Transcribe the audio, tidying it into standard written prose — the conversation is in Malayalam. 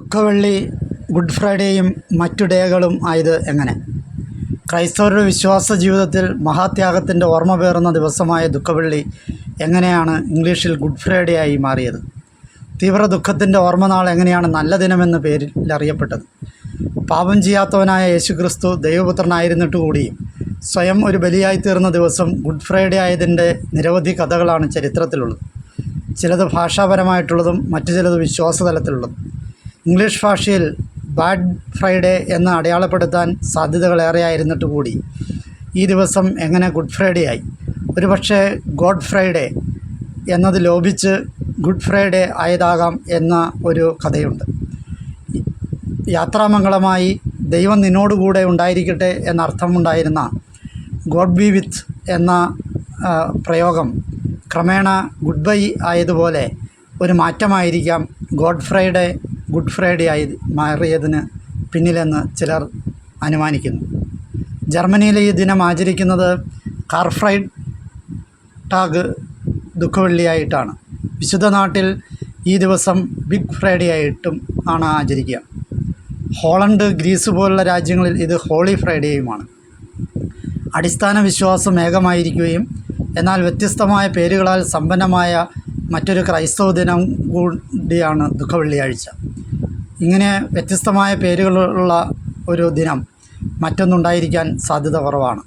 ദുഃഖവെള്ളി, ഗുഡ് ഫ്രൈഡേയും മറ്റു ഡേകളും ആയത് എങ്ങനെ? ക്രൈസ്തവരുടെ വിശ്വാസ ജീവിതത്തിൽ മഹാത്യാഗത്തിൻ്റെ ഓർമ്മ പേറുന്ന ദിവസമായ ദുഃഖവെള്ളി എങ്ങനെയാണ് ഇംഗ്ലീഷിൽ ഗുഡ് ഫ്രൈഡേ ആയി മാറിയത്? തീവ്ര ദുഃഖത്തിൻ്റെ ഓർമ്മനാൾ എങ്ങനെയാണ് നല്ല ദിനമെന്ന പേരിൽ അറിയപ്പെട്ടത്? പാപം ചെയ്യാത്തവനായ യേശുക്രിസ്തു ദൈവപുത്രനായിരുന്നിട്ട് കൂടിയും സ്വയം ഒരു ബലിയായി തീർന്ന ദിവസം ഗുഡ് ഫ്രൈഡേ ആയതിൻ്റെ നിരവധി കഥകളാണ് ചരിത്രത്തിലുള്ളത്. ചിലത് ഭാഷാപരമായിട്ടുള്ളതും മറ്റു ചിലത് വിശ്വാസതലത്തിലുള്ളതും. ഇംഗ്ലീഷ് ഭാഷയിൽ ബാഡ് ഫ്രൈഡേ എന്ന് അടയാളപ്പെടുത്താൻ സാധ്യതകളേറെയായിരുന്നിട്ട് കൂടി ഈ ദിവസം എങ്ങനെ ഗുഡ് ഫ്രൈഡേ ആയി? ഒരുപക്ഷെ ഗോഡ് ഫ്രൈഡേ എന്നത് ലോപിച്ച് ഗുഡ് ഫ്രൈഡേ ആയതാകാം എന്ന ഒരു കഥയുണ്ട്. യാത്രാമംഗളമായി ദൈവം നിന്നോടുകൂടെ ഉണ്ടായിരിക്കട്ടെ എന്നർത്ഥമുണ്ടായിരുന്ന ഗോഡ് ബി വിത്ത് എന്ന പ്രയോഗം ക്രമേണ ഗുഡ് ബൈ ആയതുപോലെ ഒരു മാറ്റമായിരിക്കാം ഗോഡ് ഫ്രൈഡേ ഗുഡ് ഫ്രൈഡേ ആയി മാറിയതിന് പിന്നിലെന്ന് ചിലർ അനുമാനിക്കുന്നു. ജർമ്മനിയിലെ ഈ ദിനം ആചരിക്കുന്നത് കാർഫ്രൈഡ്ടാഗ് ദുഃഖവെള്ളിയായിട്ടാണ്. വിശുദ്ധ നാട്ടിൽ ഈ ദിവസം ബിഗ് ഫ്രൈഡേ ആയിട്ടും ആണ് ആചരിക്കുക. ഹോളണ്ട്, ഗ്രീസ് പോലുള്ള രാജ്യങ്ങളിൽ ഇത് ഹോളി ഫ്രൈഡേയുമാണ്. അടിസ്ഥാന വിശ്വാസം ഏകമായിരിക്കുകയും എന്നാൽ വ്യത്യസ്തമായ പേരുകളാൽ സമ്പന്നമായ മറ്റൊരു ക്രൈസ്തവ ദിനം കൂടിയാണ് ദുഃഖവെള്ളിയാഴ്ച. ഇങ്ങനെ വ്യത്യസ്തമായ പേരുകളുള്ള ഒരു ദിനം മറ്റൊന്നുണ്ടായിരിക്കാൻ സാധ്യത കുറവാണ്.